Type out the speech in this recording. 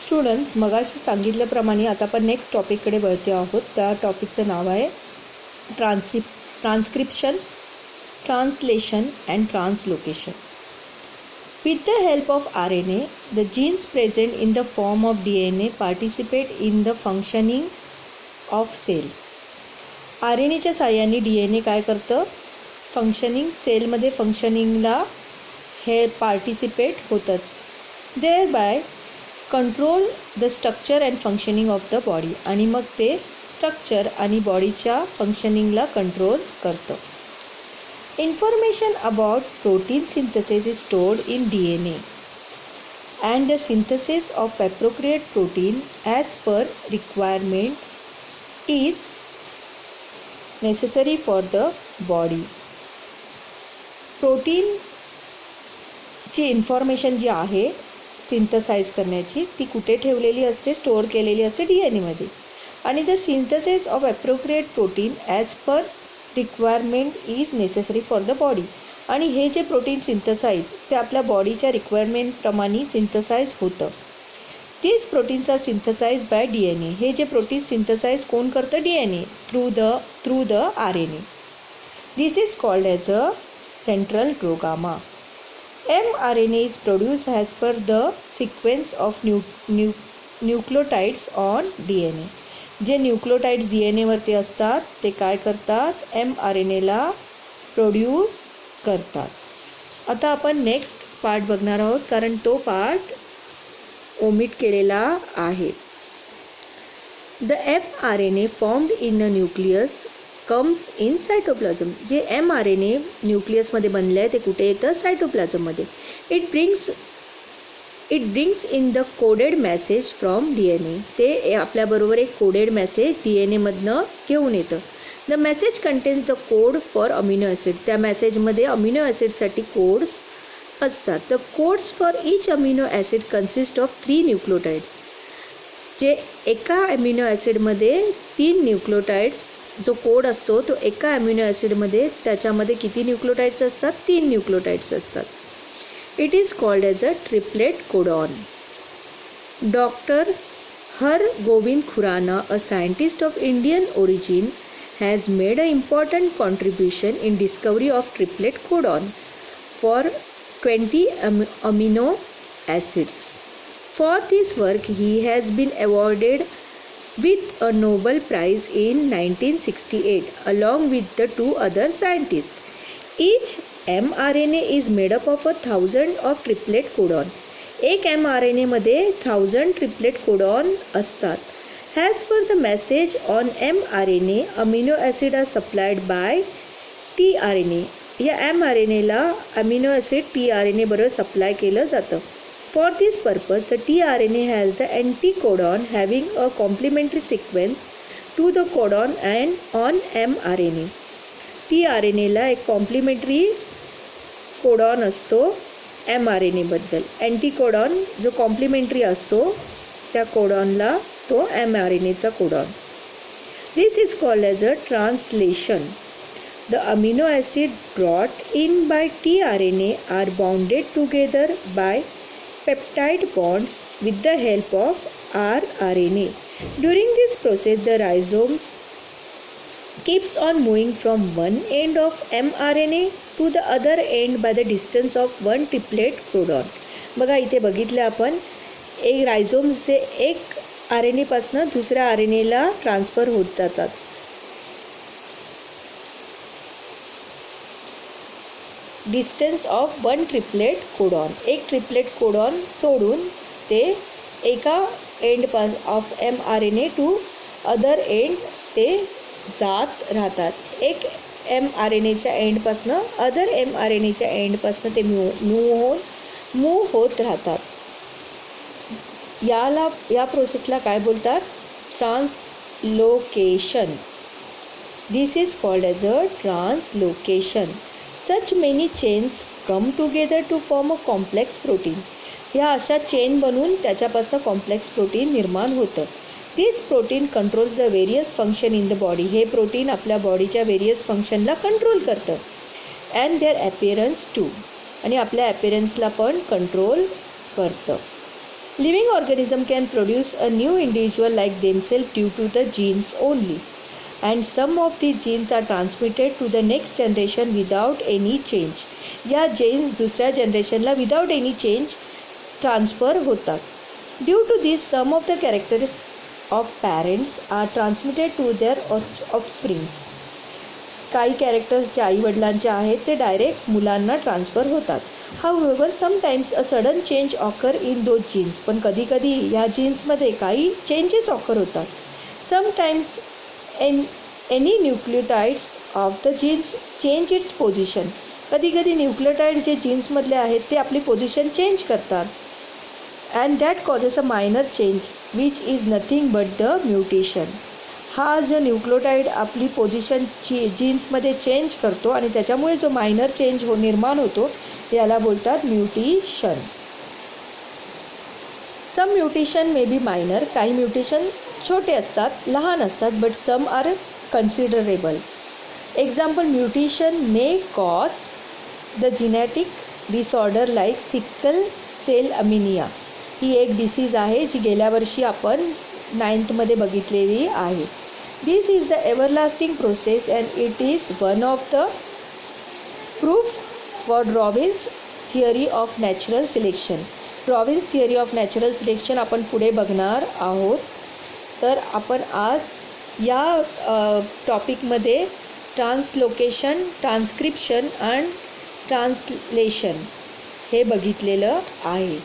Students, मगाशी सांगितल्याप्रमाणे आता आपण नेक्स्ट टॉपिककडे वळते आहोत. त्या टॉपिकचं नाव आहे transcription, translation and translocation. With the help of RNA, the genes present in the form of DNA participate in the functioning of cell. RNAच्या साहाय्याने DNA काय करतं? फंक्शनिंग, सेलमध्ये फंक्शनिंगला हे पार्टिसिपेट होतात. Thereby control the structure and functioning of the body. आणि मग ते structure आणि बॉडीच्या फंक्शनिंगला कंट्रोल करतं. Information about protein synthesis is stored in DNA, and the synthesis of appropriate protein as per requirement is necessary for the body. Protein ची information जी आहे synthesise करण्याची, ती कुठे ठेवलेली असते? स्टोअर केलेली असते DNA मध्ये. आणि the synthesis of appropriate protein as per requirement is necessary for the body. आणि हे जे प्रोटीन सिंथसाइज ते आपल्या बॉडीच्या रिक्वायरमेंटप्रमाणे सिंथसाइज होतं. तीच proteins are synthesize by DNA. हे जे प्रोटीन सिंथसाइज कोण करतं? DNA through the RNA. This is called as a central dogma. mRNA is produced as per the sequence of nucleotides on DNA. जे न्यूक्लियोटाइड्स DNA वरती असतात ते काय करतात? mRNAला प्रोड्यूस करतात. आता आपण नेक्स्ट पार्ट बघणार आहोत, कारण तो पार्ट ओमिट केलेला आहे. The mRNA formed in a nucleus comes in cytoplasm. जे mRNA न्यूक्लियसमध्ये बनले आहे ते कुठे येतं? सायटोप्लाझममध्ये. It brings in the coded message from DNA. ते आपल्याबरोबर एक कोडेड मेसेज DNA मधनं घेऊन येतं. The message contains the code for amino acid. त्या मेसेजमध्ये अमिनो ॲसिडसाठी कोड्स असतात. The codes for each amino acid consist of 3 nucleotides. जे एका अमिनो ॲसिडमध्ये 3 न्यूक्लियोटाइड्स, जो कोड असतो तो एका अमिनो ॲसिडमध्ये त्याच्यामध्ये किती न्यूक्लियोटाइड्स असतात? 3 न्यूक्लियोटाइड्स असतात. It is called as a triplet codon. Doctor Har Gobind Khorana, a scientist of Indian origin, has made an important contribution in discovery of triplet codon for 20 amino acids. For this work he has been awarded with a Nobel Prize in 1968 along with the 2 other scientists. Each mRNA is made up of 1000 of triplet codon. एक mRNA मध्ये 1000 triplet codon असतात. As per the message on mRNA, amino acid are supplied by tRNA. या mRNAला amino acid tRNA बरोबर supply केलं जातं. For this purpose, the tRNA has the anticodon having a complementary sequence to the codon and on mRNA. tRNAला एक complementary codon असतो mRNA बद्दल. अँटीकोडॉन जो complementary असतो त्या कोडॉनला तो mRNAचा codon. This is called as a translation. The amino acid brought in by tRNA are bounded together by peptide bonds with the help of rRNA. During this process, the ribosomes keeps on moving from one end of mRNA to the other end by the distance of 1 triplet codon. बघा इथे बघितलं आपण, एक रायझोम्स जे एक RNA पासून दुसऱ्या RNAला transfer होत जातात. Distance of 1 triplet codon. एक ट्रिपलेट कोडॉन सोडून ते एका end of mRNA to other end ते जात राहतात. एक mRNAच्या एंडपासून अदर mRNAच्या एंडपासून ते मूव होत राहतात. या प्रोसेसला काय बोलतात? Translocation. This is called as a translocation. Such many chains come together to form a complex protein. ह्या अशा चेन बनवून त्याच्यापासून कॉम्प्लेक्स प्रोटीन निर्माण होतं. This protein controls the various function in the body. हे प्रोटीन आपल्या बॉडीच्या वेरियस फंक्शनला कंट्रोल करतं. And their appearance too. आणि आपल्या अपीअरन्सला पण कंट्रोल करतं. Living organism can produce a new individual like themselves due to the genes only, and some of these genes are transmitted to the next generation without any change. या genes दुसऱ्या जनरेशनला without any change transfer होतात. Due to this, some of the characters of parents are transmitted to their offspring. काही characters जे आईवडिलांचे आहेत ते direct मुलांना ट्रान्सफर होतात. However, sometimes a sudden change occur in those genes. पण कधी या जीन्समध्ये काही चेंजेस ऑकर होतात. Sometimes any nucleotides of the genes change its position. कधी न्यूक्लियोटाइड जे जीन्समधले आहेत ते आपली पोझिशन चेंज करतात. And that causes a minor change which is nothing but the mutation. हा जो न्यूक्लियोटाइड आपली पोझिशन जीन्समध्ये चेंज करतो आणि त्याच्यामुळे जो मायनर चेंज निर्माण होतो याला बोलतात mutation. Some mutation may be minor. काही म्युटेशन छोटे असतात, लहान असतात, but some are considerable. Example, mutation may cause the genetic disorder like sickle cell anaemia. ही एक डिसीज आहे जी गेल्या वर्षी आपण 9th बघितलेली आहे. This is the everlasting process and it is one of the proof for Darwin's theory of natural selection. Darwin's theory of natural selection आपण पुढे बघणार आहोत. तर आपण आज या टॉपिकमध्ये ट्रान्सलोकेशन, ट्रान्स्क्रिप्शन आणि ट्रान्सलेशन हे बघितलेलं आहे.